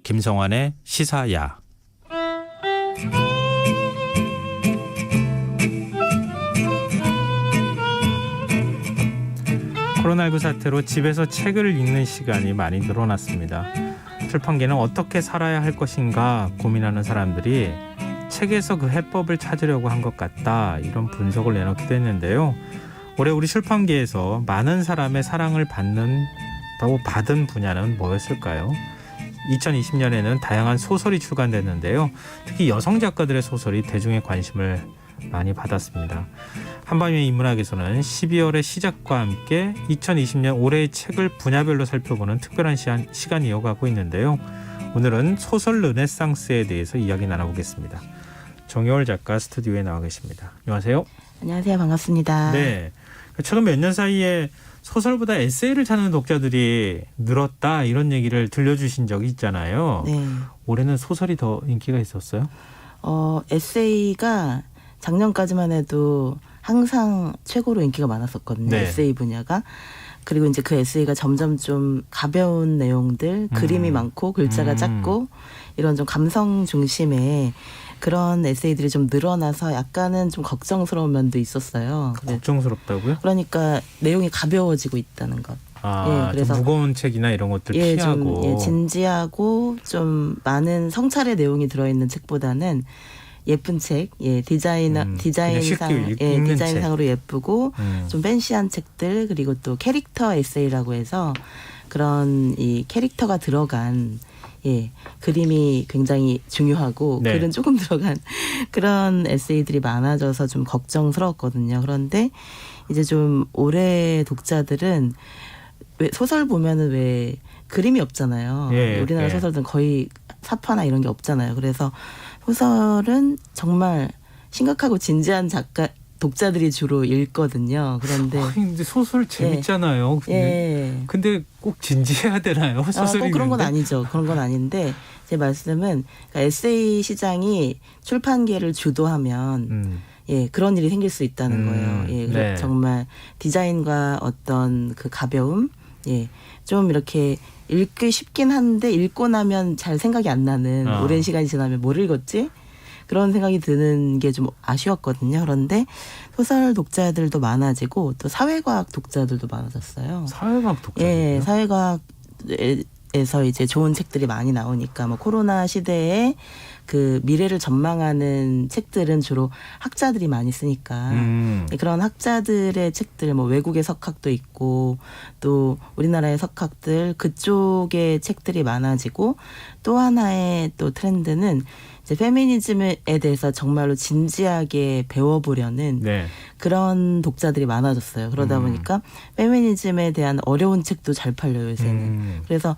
김성환의 시사야. 코로나19 사태로 집에서 책을 읽는 시간이 많이 늘어났습니다. 출판계는 어떻게 살아야 할 것인가 고민하는 사람들이 책에서 그 해법을 찾으려고 한 것 같다, 이런 분석을 내놓기도 했는데요. 올해 우리 출판계에서 많은 사람의 사랑을 받은 분야는 뭐였을까요? 2020년에는 다양한 소설이 출간됐는데요. 특히 여성 작가들의 소설이 대중의 관심을 많이 받았습니다. 한밤의 인문학에서는 12월의 시작과 함께 2020년 올해의 책을 분야별로 살펴보는 특별한 시간 이어가고 있는데요. 오늘은 소설 르네상스에 대해서 이야기 나눠보겠습니다. 정여울 작가 스튜디오에 나와 계십니다. 안녕하세요. 안녕하세요. 반갑습니다. 네, 최근 몇 년 사이에 소설보다 에세이를 찾는 독자들이 늘었다, 이런 얘기를 들려주신 적이 있잖아요. 네. 올해는 소설이 더 인기가 있었어요? 에세이가 작년까지만 해도 항상 최고로 인기가 많았었거든요. 네. 에세이 분야가. 그리고 이제 그 에세이가 점점 좀 가벼운 내용들, 그림이 많고 글자가 작고 이런 좀 감성 중심의 그런 에세이들이 좀 늘어나서 약간은 좀 걱정스러운 면도 있었어요. 걱정스럽다고요? 그러니까 내용이 가벼워지고 있다는 것. 예, 그래서 좀 무거운 책이나 이런 것들 피하고. 좀, 진지하고 좀 많은 성찰의 내용이 들어있는 책보다는 예쁜 책, 디자인상으로 예쁘고 좀 팬시한 책들, 그리고 또 캐릭터 에세이라고 해서 그런 이 캐릭터가 들어간 그림이 굉장히 중요하고 네. 글은 조금 들어간 그런 에세이들이 많아져서 좀 걱정스러웠거든요. 그런데 이제 좀 올해 독자들은 왜 소설 보면은 왜 그림이 없잖아요. 우리나라 소설들은 거의 사파나 이런 게 없잖아요. 그래서 소설은 정말 심각하고 진지한 독자들이 주로 읽거든요. 근데 소설 재밌잖아요. 근데 꼭 진지해야 되나요? 소설이 꼭 그런 건 아니죠. 그런 건 아닌데 제 말씀은 그러니까 에세이 시장이 출판계를 주도하면 그런 일이 생길 수 있다는 거예요. 네. 정말 디자인과 어떤 그 가벼움, 좀 이렇게 읽기 쉽긴 한데 읽고 나면 잘 생각이 안 나는, 오랜 시간이 지나면 뭘 읽었지? 그런 생각이 드는 게 좀 아쉬웠거든요. 그런데 소설 독자들도 많아지고 또 사회과학 독자들도 많아졌어요. 사회과학 독자들이요? 사회과학에서 이제 좋은 책들이 많이 나오니까 뭐 코로나 시대에 그 미래를 전망하는 책들은 주로 학자들이 많이 쓰니까 그런 학자들의 책들, 뭐 외국의 석학도 있고 또 우리나라의 석학들, 그쪽의 책들이 많아지고, 또 하나의 또 트렌드는 이제 페미니즘에 대해서 정말로 진지하게 배워보려는 그런 독자들이 많아졌어요. 그러다 보니까 페미니즘에 대한 어려운 책도 잘 팔려요, 요새는. 그래서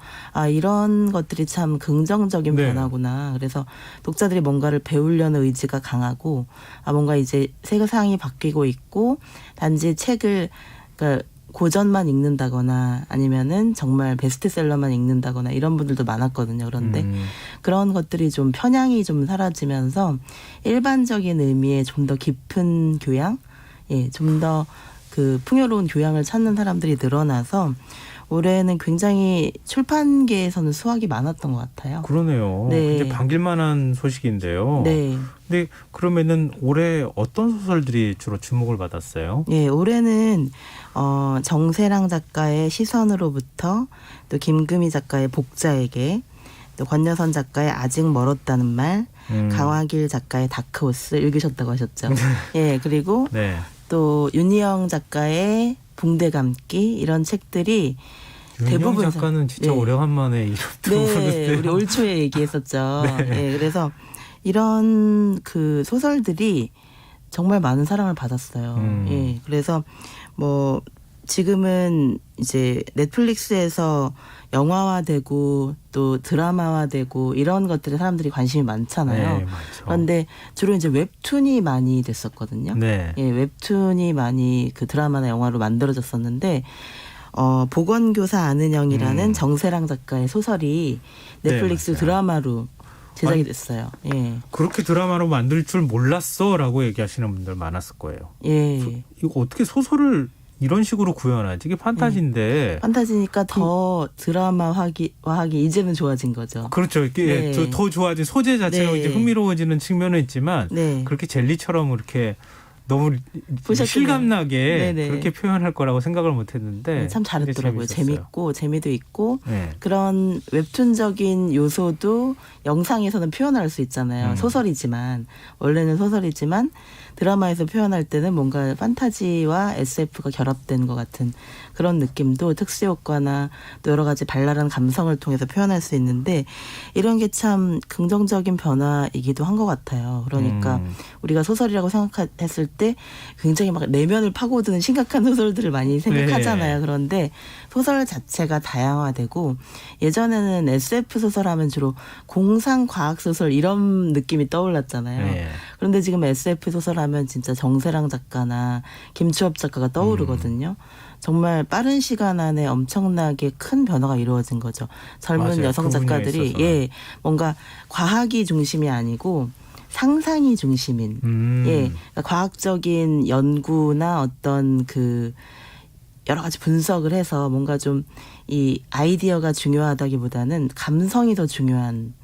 이런 것들이 참 긍정적인 변화구나. 그래서 독자들이 뭔가를 배우려는 의지가 강하고, 뭔가 이제 세상이 바뀌고 있고, 단지 책을 고전만 읽는다거나 아니면은 정말 베스트셀러만 읽는다거나 이런 분들도 많았거든요. 그런데 그런 것들이 좀 편향이 좀 사라지면서 일반적인 의미의 좀 더 깊은 교양, 좀 더 그 풍요로운 교양을 찾는 사람들이 늘어나서 올해는 굉장히 출판계에서는 수확이 많았던 것 같아요. 그러네요. 굉장히 반길만한 소식인데요. 네. 근데 그러면은 올해 어떤 소설들이 주로 주목을 받았어요? 올해는 정세랑 작가의 시선으로부터, 또 김금희 작가의 복자에게, 또 권여선 작가의 아직 멀었다는 말, 강화길 작가의 다크호스 읽으셨다고 하셨죠. 그리고 또 윤희영 작가의 붕대 감기, 이런 책들이 대부분 작가는 진짜 오래간만에 이름 들어보는데요. 우리 올 초에 얘기했었죠. 그래서 이런 그 소설들이 정말 많은 사랑을 받았어요. 그래서 뭐 지금은 이제 넷플릭스에서 영화화되고 또 드라마화되고 이런 것들에 사람들이 관심이 많잖아요. 그런데 주로 이제 웹툰이 많이 됐었거든요. 웹툰이 많이 그 드라마나 영화로 만들어졌었는데, 보건교사 아는 형이라는 정세랑 작가의 소설이 넷플릭스 드라마로 제작이 됐어요. 그렇게 드라마로 만들 줄 몰랐어라고 얘기하시는 분들 많았을 거예요. 이거 어떻게 소설을 이런 식으로 구현하지? 이게 판타지인데. 판타지니까 더 드라마화하기 이제는 좋아진 거죠. 그렇죠. 이게 네. 더 좋아진 소재 자체가 네. 이제 흥미로워지는 측면은 있지만 네. 그렇게 젤리처럼 이렇게 너무 보셨군요. 실감나게 네네. 그렇게 표현할 거라고 생각을 못했는데 네, 참 잘했더라고요. 되게 재밌었어요. 재밌고 재미도 있고 네. 그런 웹툰적인 요소도 영상에서는 표현할 수 있잖아요. 소설이지만 원래는 소설이지만 드라마에서 표현할 때는 뭔가 판타지와 SF가 결합된 것 같은 그런 느낌도 특수효과나 또 여러 가지 발랄한 감성을 통해서 표현할 수 있는데 이런 게 참 긍정적인 변화이기도 한 것 같아요. 그러니까 우리가 소설이라고 생각했을 때 굉장히 막 내면을 파고드는 심각한 소설들을 많이 생각하잖아요. 네. 그런데 소설 자체가 다양화되고 예전에는 SF 소설하면 주로 공상 과학 소설 이런 느낌이 떠올랐잖아요. 네. 그런데 지금 SF 소설하면 진짜 정세랑 작가나 김추업 작가가 떠오르거든요. 정말 빠른 시간 안에 엄청나게 큰 변화가 이루어진 거죠. 젊은 맞아요. 여성 그 분야에 작가들이 있어서는. 뭔가 과학이 중심이 아니고 상상이 중심인 그러니까 과학적인 연구나 어떤 그 여러 가지 분석을 해서 뭔가 좀 이 아이디어가 중요하다기보다는 감성이 더 중요한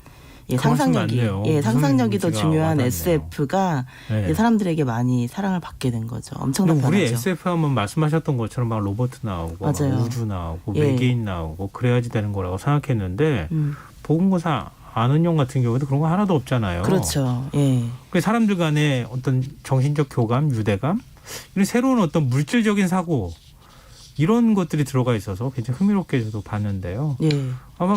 상상력이 상상력이 더 중요한 와닿네요. SF가 네. 사람들에게 많이 사랑을 받게 된 거죠. 엄청난 우리 변화죠. SF 하면 말씀하셨던 것처럼 막 로봇 나오고 막 맞아요. 우주 나오고 예. 외계인 나오고 그래야지 되는 거라고 생각했는데 보건고사 아는 용 같은 경우도 그런 거 하나도 없잖아요. 그렇죠. 예. 그래서 사람들 간의 어떤 정신적 교감, 유대감 이런 새로운 어떤 물질적인 사고 이런 것들이 들어가 있어서 굉장히 흥미롭게 저도 봤는데요. 예. 아마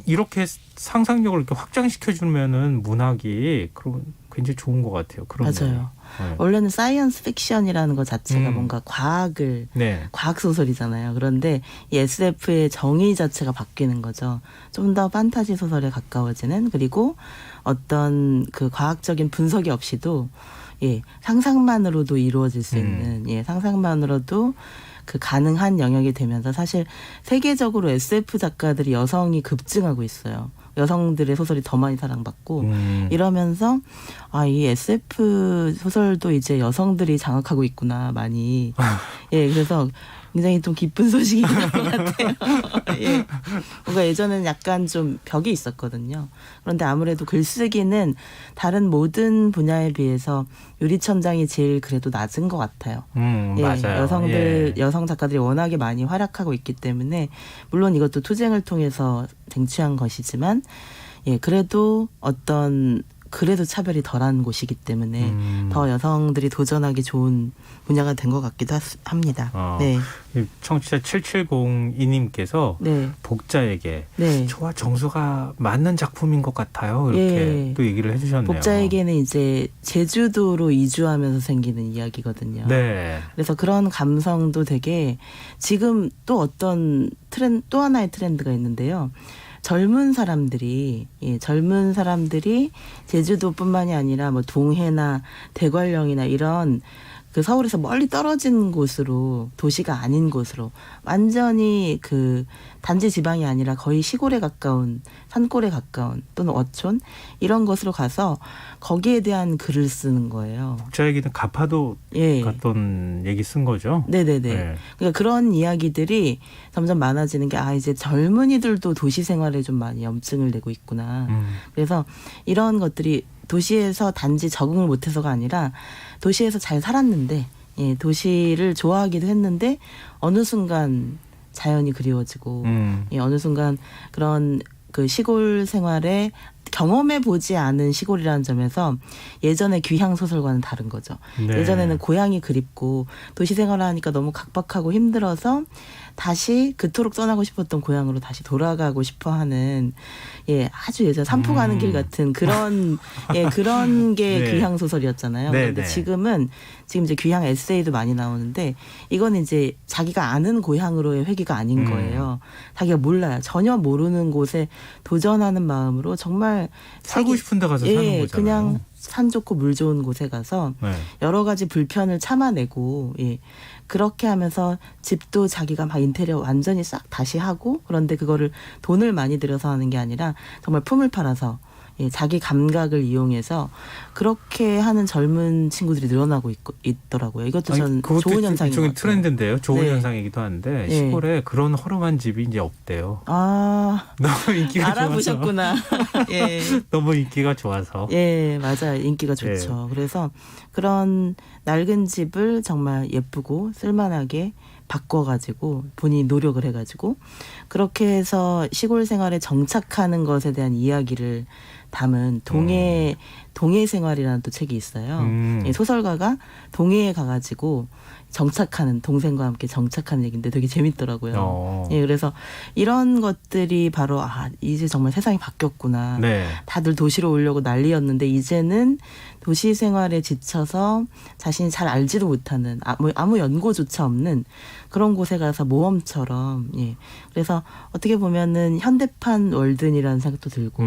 이렇게 상상력을 이렇게 확장시켜 주면은 문학이 그런 굉장히 좋은 것 같아요. 그런 맞아요. 네. 원래는 사이언스 픽션이라는 것 자체가 음. 뭔가 과학을 네. 과학 소설이잖아요. 그런데 이 SF의 정의 자체가 바뀌는 거죠. 좀 더 판타지 소설에 가까워지는 그리고 어떤 그 과학적인 분석이 없이도 상상만으로도 이루어질 수 있는 상상만으로도 그 가능한 영역이 되면서 사실 세계적으로 SF 작가들이 여성이 급증하고 있어요. 여성들의 소설이 더 많이 사랑받고 이러면서 이 SF 소설도 이제 여성들이 장악하고 있구나 많이. 그래서 굉장히 좀 기쁜 소식인 것 같아요. 뭔가 예전에는 약간 좀 벽이 있었거든요. 그런데 아무래도 글쓰기는 다른 모든 분야에 비해서 유리천장이 제일 그래도 낮은 것 같아요. 맞아요. 여성 작가들이 워낙에 많이 활약하고 있기 때문에 물론 이것도 투쟁을 통해서 쟁취한 것이지만 그래도 그래도 차별이 덜한 곳이기 때문에 더 여성들이 도전하기 좋은 분야가 된 것 같기도 합니다. 네. 청취자 7702님께서 복자에게 저와 정서가 맞는 작품인 것 같아요. 이렇게 또 얘기를 해주셨네요. 복자에게는 이제 제주도로 이주하면서 생기는 이야기거든요. 네. 그래서 그런 감성도 되게 지금 또 또 하나의 트렌드가 있는데요. 젊은 사람들이 제주도뿐만이 아니라 뭐 동해나 대관령이나 이런 그 서울에서 멀리 떨어진 곳으로 도시가 아닌 곳으로 완전히 그 단지 지방이 아니라 거의 시골에 가까운 산골에 가까운 또는 어촌 이런 곳으로 가서 거기에 대한 글을 쓰는 거예요. 복자에게는 가파도 갔던 얘기 쓴 거죠? 네네네. 네. 그러니까 그런 이야기들이 점점 많아지는 게 이제 젊은이들도 도시 생활에 좀 많이 염증을 내고 있구나. 그래서 이런 것들이 도시에서 단지 적응을 못해서가 아니라 도시에서 잘 살았는데 도시를 좋아하기도 했는데 어느 순간 자연이 그리워지고 어느 순간 그런 그 시골 생활에 경험해 보지 않은 시골이라는 점에서 예전의 귀향 소설과는 다른 거죠. 네. 예전에는 고향이 그립고 도시 생활을 하니까 너무 각박하고 힘들어서 다시 그토록 떠나고 싶었던 고향으로 다시 돌아가고 싶어하는 아주 예전 산포 가는 길 같은 그런 그런 게 귀향 소설이었잖아요. 그런데 지금 이제 귀향 에세이도 많이 나오는데 이건 이제 자기가 아는 고향으로의 회귀가 아닌 거예요. 자기가 몰라요. 전혀 모르는 곳에 도전하는 마음으로 정말 살고 싶은 데 가서 사는 거잖아요. 그냥 산 좋고 물 좋은 곳에 가서 여러 가지 불편을 참아내고 그렇게 하면서 집도 자기가 막 인테리어 완전히 싹 다시 하고 그런데 그거를 돈을 많이 들여서 하는 게 아니라 정말 품을 팔아서 예, 자기 감각을 이용해서 그렇게 하는 젊은 친구들이 늘어나고 있더라고요. 이것도 전 좋은 현상인 것 같아요. 트렌드인데요. 좋은 네. 현상이기도 한데 네. 시골에 그런 허름한 집이 이제 없대요. 아, 너무 인기가 알아보셨구나. 예. 좋아서. 너무 인기가 좋아서. 예, 맞아요. 인기가 좋죠. 그래서 그런 낡은 집을 정말 예쁘고 쓸만하게 바꿔가지고 본인이 노력을 해가지고 그렇게 해서 시골 생활에 정착하는 것에 대한 이야기를 담은 동해 생활이라는 또 책이 있어요. 예, 소설가가 동해에 가가지고 정착하는 동생과 함께 정착하는 얘기인데 되게 재밌더라고요. 예, 그래서 이런 것들이 바로 이제 정말 세상이 바뀌었구나. 네. 다들 도시로 오려고 난리였는데 이제는 도시 생활에 지쳐서 자신이 잘 알지도 못하는 아무 연고조차 없는 그런 곳에 가서 모험처럼 예. 그래서 어떻게 보면은 현대판 월든이라는 생각도 들고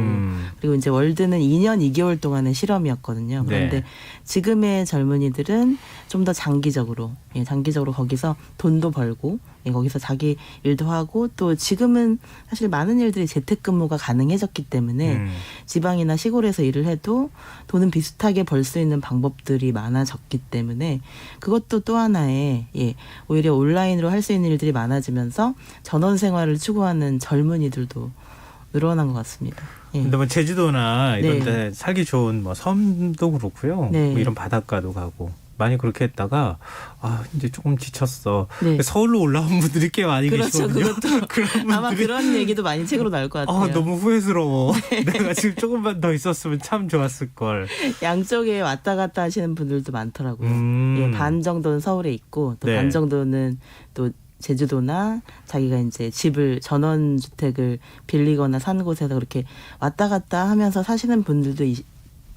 그리고 이제 월든은 2년 2개월 동안의 실험이었거든요. 그런데 네. 지금의 젊은이들은 좀 더 장기적으로 거기서 돈도 벌고 거기서 자기 일도 하고 또 지금은 사실 많은 일들이 재택근무가 가능해졌기 때문에 지방이나 시골에서 일을 해도 돈은 비슷하게 벌 수 있는 방법들이 많아졌기 때문에 그것도 또 하나의 오히려 온라인으로 할 수 있는 일들이 많아지면서 전원 생활을 추구하는 젊은이들도 늘어난 것 같습니다. 예. 근데 뭐 제주도나 이런 네. 데 살기 좋은 뭐 섬도 그렇고요. 네. 뭐 이런 바닷가도 가고 많이 그렇게 했다가 이제 조금 지쳤어. 네. 서울로 올라온 분들이 꽤 많이 그렇죠. 계시거든요. 그것도 그런 아마 분들이 그런 얘기도 많이 책으로 나올 것 같아요. 너무 후회스러워. 내가 지금 조금만 더 있었으면 참 좋았을 걸. 양쪽에 왔다 갔다 하시는 분들도 많더라고요. 예, 반 정도는 서울에 있고 또 네. 반 정도는 또 제주도나 자기가 이제 집을 전원주택을 빌리거나 산 곳에서 그렇게 왔다 갔다 하면서 사시는 분들도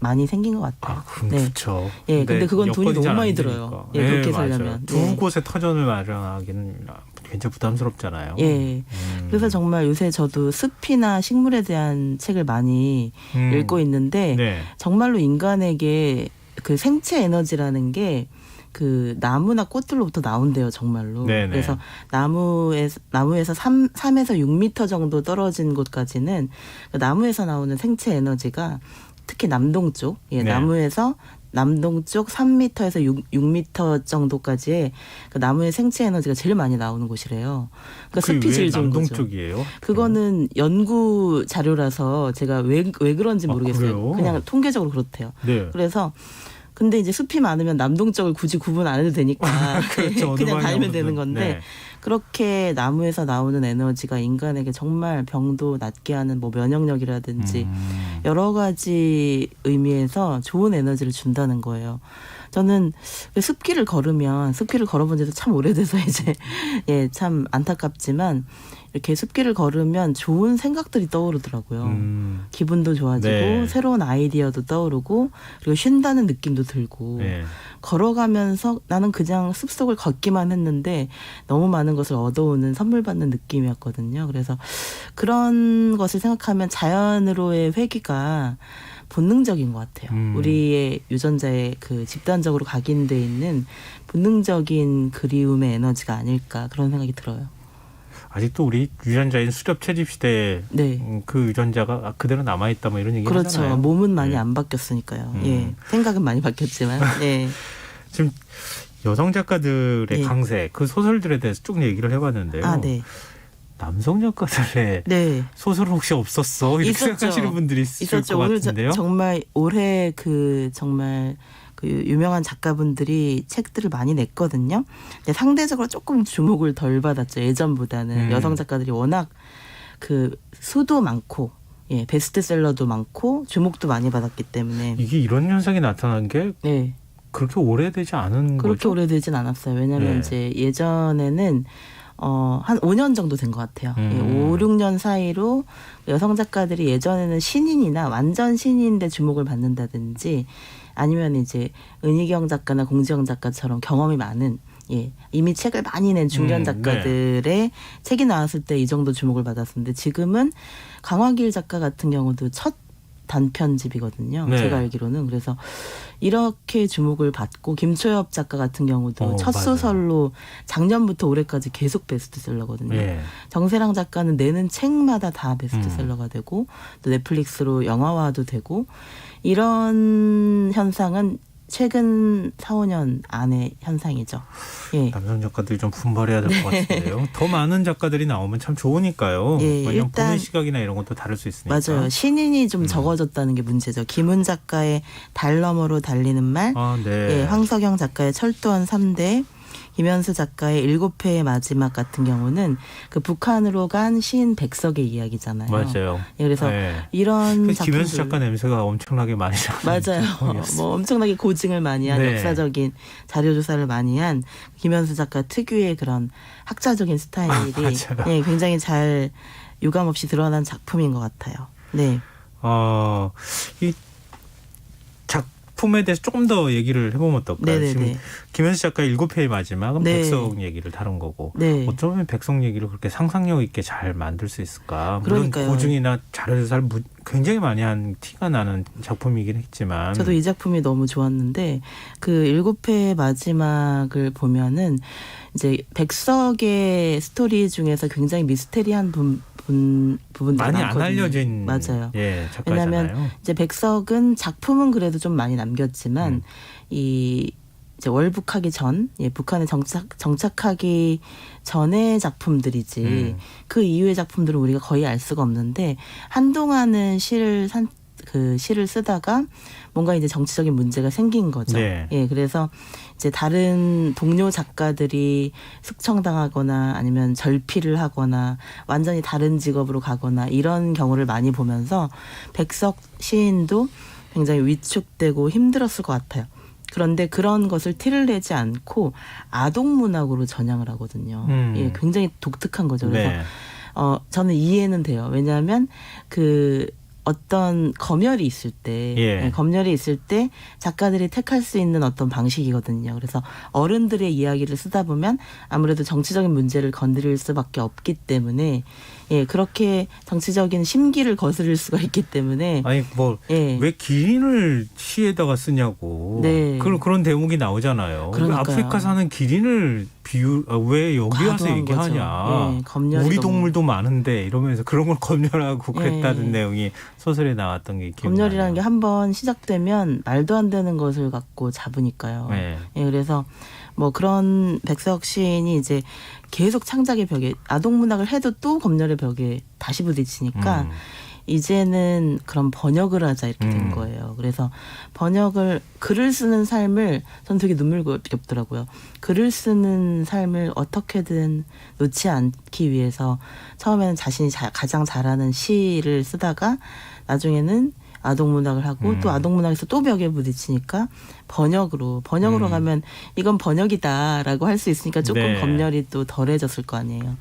많이 생긴 것 같아요. 그럼 네. 좋죠. 예, 근데 그건 돈이 여건이 너무 잘안 많이 되니까. 들어요. 예, 그렇게 맞아요. 살려면. 두 예. 곳에 터전을 마련하기는 굉장히 부담스럽잖아요. 예. 그래서 정말 요새 저도 숲이나 식물에 대한 책을 많이 읽고 있는데 네. 정말로 인간에게 그 생체 에너지라는 게 그 나무나 꽃들로부터 나온대요, 정말로. 네네. 그래서 나무에서 3에서 6m 정도 떨어진 곳까지는 그 나무에서 나오는 생체 에너지가 특히 남동쪽, 네. 나무에서 남동쪽 3m에서 6m 정도까지의 그 나무의 생체 에너지가 제일 많이 나오는 곳이래요. 그러니까 숲이 제일 좋은 거죠. 남동쪽이에요? 그거는 연구 자료라서 제가 왜 그런지 모르겠어요. 그래요? 그냥 통계적으로 그렇대요. 네. 그래서 근데 이제 숲이 많으면 남동쪽을 굳이 구분 안 해도 되니까 그렇죠. 그냥 다니면 어느 되는 방향이든. 건데 네. 그렇게 나무에서 나오는 에너지가 인간에게 정말 병도 낫게 하는 뭐 면역력이라든지 여러 가지 의미에서 좋은 에너지를 준다는 거예요. 저는 숲길을 걸어본 지도 참 오래돼서 이제 참 안타깝지만 이렇게 숲길을 걸으면 좋은 생각들이 떠오르더라고요. 기분도 좋아지고 네. 새로운 아이디어도 떠오르고 그리고 쉰다는 느낌도 들고 네. 걸어가면서 나는 그냥 숲속을 걷기만 했는데 너무 많은 것을 얻어오는 선물 받는 느낌이었거든요. 그래서 그런 것을 생각하면 자연으로의 회귀가 본능적인 것 같아요. 우리의 유전자에 그 집단적으로 각인돼 있는 본능적인 그리움의 에너지가 아닐까 그런 생각이 들어요. 아직도 우리 유전자인 수렵 채집 시대에 네. 그 유전자가 그대로 남아있다 뭐 이런 얘기 그렇죠. 하잖아요. 몸은 많이 네. 안 바뀌었으니까요. 예. 생각은 많이 바뀌었지만. 예. 지금 여성 작가들의 네. 강세 그 소설들에 대해서 쭉 얘기를 해봤는데요. 네. 남성 작가들의 네. 소설은 혹시 없었어? 이렇게 있었죠. 생각하시는 분들이 있을 있었죠. 것 오늘 같은데요. 정말 올해 정말 그 유명한 작가분들이 책들을 많이 냈거든요. 근데 상대적으로 조금 주목을 덜 받았죠. 예전보다는 여성 작가들이 워낙 그 수도 많고 베스트셀러도 많고 주목도 많이 받았기 때문에 이게 이런 현상이 나타난 게 그렇게 오래되지 않은 그렇게 거죠? 오래되진 않았어요. 왜냐하면 네. 이제 예전에는 한 5년 정도 된 것 같아요. 5, 6년 사이로 여성 작가들이 예전에는 신인이나 완전 신인인데 주목을 받는다든지 아니면 이제 은희경 작가나 공지영 작가처럼 경험이 많은 이미 책을 많이 낸 중견 작가들의 책이 나왔을 때 이 정도 주목을 받았었는데 지금은 강화길 작가 같은 경우도 첫 단편집이거든요. 네. 제가 알기로는. 그래서 이렇게 주목을 받고 김초엽 작가 같은 경우도 첫 맞아요. 소설로 작년부터 올해까지 계속 베스트셀러거든요. 예. 정세랑 작가는 내는 책마다 다 베스트셀러가 되고 또 넷플릭스로 영화화도 되고 이런 현상은 최근 4, 5년 안의 현상이죠. 예. 남성 작가들이 좀 분발해야 될 것 같은데요. 더 많은 작가들이 나오면 참 좋으니까요. 예, 왜냐면 일단 보는 시각이나 이런 것도 다를 수 있으니까. 맞아요. 신인이 좀 적어졌다는 게 문제죠. 김훈 작가의 달 너머로 달리는 말, 아, 네. 예, 황석영 작가의 철도원 3대, 김현수 작가의 7회의 마지막 같은 경우는 그 북한으로 간 시인 백석의 이야기잖아요. 맞아요. 예, 그래서 네. 이런 그 작품들 김현수 작가 냄새가 엄청나게 많이 나는 맞아요. 뭐 엄청나게 고증을 많이 한 네. 역사적인 자료 조사를 많이 한 김현수 작가 특유의 그런 학자적인 스타일이 맞아요. 예, 굉장히 잘 유감없이 드러난 작품인 것 같아요. 네. 이 작품에 대해서 조금 더 얘기를 해보면 어떨까요? 네네네. 지금 김현수 작가의 7회의 마지막은 네. 백석 얘기를 다룬 거고 네. 어쩌면 백석 얘기를 그렇게 상상력 있게 잘 만들 수 있을까? 물론 그러니까요. 고증이나 자료조사를 굉장히 많이 한 티가 나는 작품이긴 했지만 저도 이 작품이 너무 좋았는데 그 7회의 마지막을 보면은 이제 백석의 스토리 중에서 굉장히 미스테리한 부분들이 많이 많거든요. 안 알려진 맞아요. 예, 작가잖아요. 왜냐하면 이제 백석은 작품은 그래도 좀 많이 남겼지만 이 이제 월북하기 전, 예, 북한에 정착하기 전의 작품들이지 그 이후의 작품들은 우리가 거의 알 수가 없는데 한동안은 시를 쓰다가 뭔가 이제 정치적인 문제가 생긴 거죠. 네. 예, 그래서 이제 다른 동료 작가들이 숙청당하거나 아니면 절필을 하거나 완전히 다른 직업으로 가거나 이런 경우를 많이 보면서 백석 시인도 굉장히 위축되고 힘들었을 것 같아요. 그런데 그런 것을 티를 내지 않고 아동문학으로 전향을 하거든요. 예, 굉장히 독특한 거죠. 그래서 네. 저는 이해는 돼요. 왜냐하면 어떤 검열이 있을 때, 예. 검열이 있을 때 작가들이 택할 수 있는 어떤 방식이거든요. 그래서 어른들의 이야기를 쓰다 보면 아무래도 정치적인 문제를 건드릴 수밖에 없기 때문에 예, 그렇게 정치적인 심기를 거스를 수가 있기 때문에 아니 뭐 예. 왜 기린을 시에다가 쓰냐고 네. 그런 대목이 나오잖아요. 그러니까요. 아프리카 사는 기린을 왜 여기 와서 과도한 얘기하냐. 거죠. 예, 검열이 우리 너무- 동물도 많은데 이러면서 그런 걸 검열하고 예. 그랬다는 내용이 소설에 나왔던 게 기억나요. 검열이라는 게 한번 시작되면 말도 안 되는 것을 갖고 잡으니까요. 네. 예, 그래서 뭐 그런 백석 시인이 이제 계속 창작의 벽에 아동문학을 해도 또 검열의 벽에 다시 부딪히니까 이제는 그런 번역을 하자 이렇게 된 거예요. 그래서 글을 쓰는 삶을 저는 되게 눈물겹더라고요. 글을 쓰는 삶을 어떻게든 놓지 않기 위해서 처음에는 자신이 가장 잘하는 시를 쓰다가 나중에는 아동문학을 하고 또 아동문학에서 또 벽에 부딪히니까 번역으로 가면 이건 번역이다라고 할 수 있으니까 조금 네. 검열이 또 덜해졌을 거 아니에요.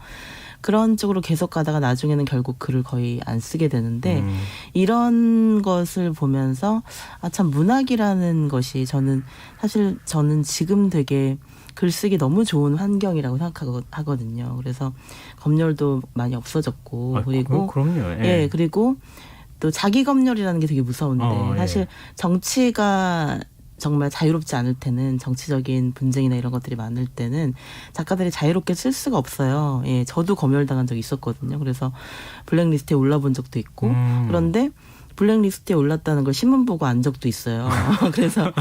그런 쪽으로 계속 가다가 나중에는 결국 글을 거의 안 쓰게 되는데 이런 것을 보면서 참 문학이라는 것이 저는 지금 되게 글쓰기 너무 좋은 환경이라고 생각하거든요. 그래서 검열도 많이 없어졌고 그리고 그럼요. 예, 그리고 또 자기 검열이라는 게 되게 무서운데 예. 사실 정치가 정말 자유롭지 않을 때는 정치적인 분쟁이나 이런 것들이 많을 때는 작가들이 자유롭게 쓸 수가 없어요. 예, 저도 검열당한 적이 있었거든요. 그래서 블랙리스트에 올라본 적도 있고 그런데 블랙리스트에 올랐다는 걸 신문 보고 안 적도 있어요. 그래서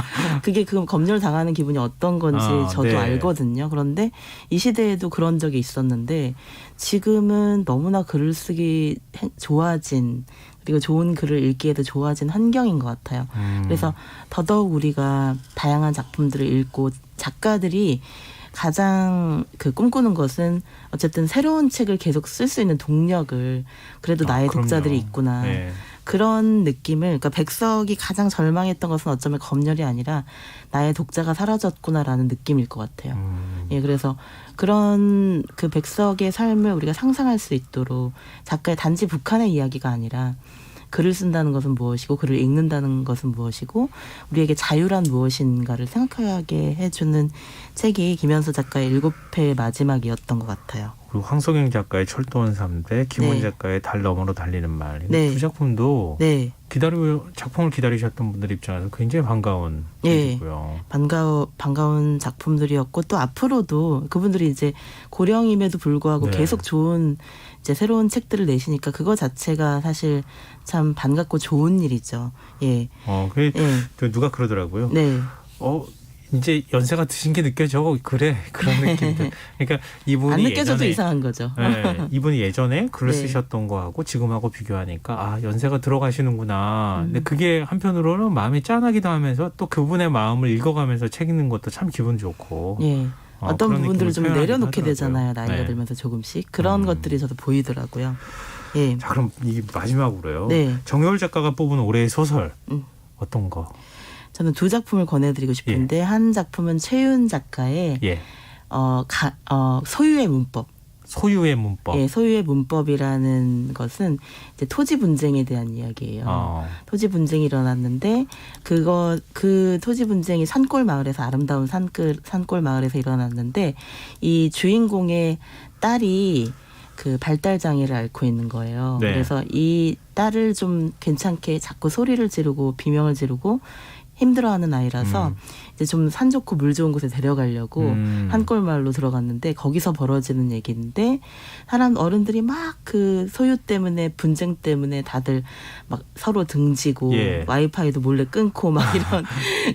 그게 검열 당하는 기분이 어떤 건지 저도 네. 알거든요. 그런데 이 시대에도 그런 적이 있었는데 지금은 너무나 글을 쓰기 좋아진 그리고 좋은 글을 읽기에도 좋아진 환경인 것 같아요. 그래서 더더욱 우리가 다양한 작품들을 읽고 작가들이 가장 꿈꾸는 것은 어쨌든 새로운 책을 계속 쓸 수 있는 동력을 그래도 나의 그럼요. 독자들이 있구나. 네. 그런 느낌을 그러니까 백석이 가장 절망했던 것은 어쩌면 검열이 아니라 나의 독자가 사라졌구나라는 느낌일 것 같아요. 예, 그래서 그런 그 백석의 삶을 우리가 상상할 수 있도록 작가의 단지 북한의 이야기가 아니라 글을 쓴다는 것은 무엇이고 글을 읽는다는 것은 무엇이고 우리에게 자유란 무엇인가를 생각하게 해주는 책이 김현수 작가의 7회의 마지막이었던 것 같아요. 그리고 황석영 작가의 철도원 3대, 김훈 네. 작가의 달 너머로 달리는 말. 네. 두 작품도 네. 작품을 기다리셨던 분들 입장에서 굉장히 반가운 예. 일이고요. 반가운 작품들이었고 또 앞으로도 그분들이 이제 고령임에도 불구하고 네. 계속 좋은 이제 새로운 책들을 내시니까 그거 자체가 사실 참 반갑고 좋은 일이죠. 예. 그 예. 누가 그러더라고요. 네. 이제 연세가 드신 게 느껴져. 그래. 그런 느낌들. 그러니까 이분이 안 느껴져도 예전에, 이상한 거죠. 네, 이분이 예전에 글을 네. 쓰셨던 거하고 지금하고 비교하니까 연세가 들어가시는구나. 근데 음. 그게 한편으로는 마음이 짠하기도 하면서 또 그분의 마음을 읽어가면서 책 읽는 것도 참 기분 좋고. 예. 어떤 그런 부분들을 느낌을 좀 표현하기도 내려놓게 하더라고요. 되잖아요. 나이가 네. 들면서 조금씩. 그런 것들이 저도 보이더라고요. 예. 자, 그럼 이 마지막으로요. 네. 정여울 작가가 뽑은 올해의 소설 어떤 거? 저는 두 작품을 권해드리고 싶은데 한 작품은 최윤 작가의 예. 소유의 문법. 소유의 문법. 예, 소유의 문법이라는 것은 이제 토지 분쟁에 대한 이야기예요. 토지 분쟁이 일어났는데 그 토지 분쟁이 산골 마을에서 아름다운 산골 마을에서 일어났는데 이 주인공의 딸이 그 발달 장애를 앓고 있는 거예요. 네. 그래서 이 딸을 좀 괜찮게 자꾸 소리를 지르고 비명을 지르고 힘들어하는 아이라서 이제 좀 산 좋고 물 좋은 곳에 데려가려고 산골 마을로 들어갔는데 거기서 벌어지는 얘기인데 어른들이 막 그 소유 때문에 분쟁 때문에 다들 막 서로 등지고 예. 와이파이도 몰래 끊고 막 이런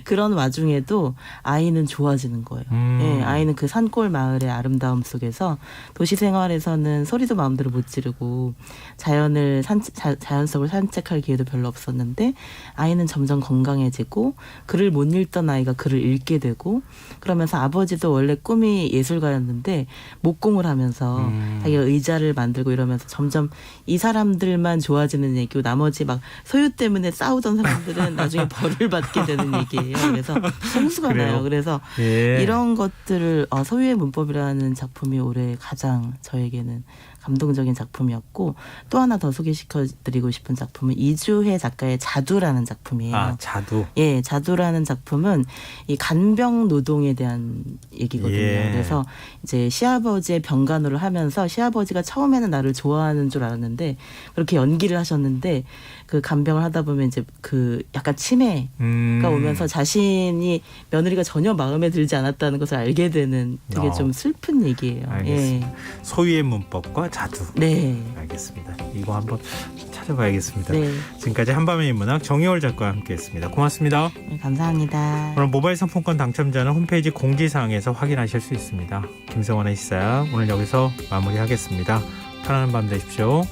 그런 와중에도 아이는 좋아지는 거예요. 예, 아이는 그 산골 마을의 아름다움 속에서 도시 생활에서는 소리도 마음대로 못 지르고 자연 속을 산책할 기회도 별로 없었는데 아이는 점점 건강해지고 글을 못 읽던 아이가 글을 읽게 되고 그러면서 아버지도 원래 꿈이 예술가였는데 목공을 하면서 자기가 의자를 만들고 이러면서 점점 이 사람들만 좋아지는 얘기고 나머지 막 소유 때문에 싸우던 사람들은 나중에 벌을 받게 되는 얘기예요. 그래서 홍수가 그래요? 나요. 그래서 예. 이런 것들을 소유의 문법이라는 작품이 올해 가장 저에게는 감동적인 작품이었고 또 하나 더 소개시켜드리고 싶은 작품은 이주혜 작가의 자두라는 작품이에요. 자두. 예, 자두라는 작품은 이 간병 노동에 대한 얘기거든요. 예. 그래서 이제 시아버지의 병간호를 하면서 시아버지가 처음에는 나를 좋아하는 줄 알았는데 그렇게 연기를 하셨는데 그 간병을 하다 보면 이제 그 약간 치매가 오면서 자신이 며느리가 전혀 마음에 들지 않았다는 것을 알게 되는 되게 좀 슬픈 얘기예요. 알겠습니다. 예. 소유의 문법과 자두. 네. 알겠습니다. 이거 한번 찾아봐야겠습니다. 네. 지금까지 한밤의 인문학 정여울 작가와 함께했습니다. 고맙습니다. 네, 감사합니다. 오늘 모바일 상품권 당첨자는 홈페이지 공지사항에서 확인하실 수 있습니다. 김성원의 시사 오늘 여기서 마무리하겠습니다. 편안한 밤 되십시오.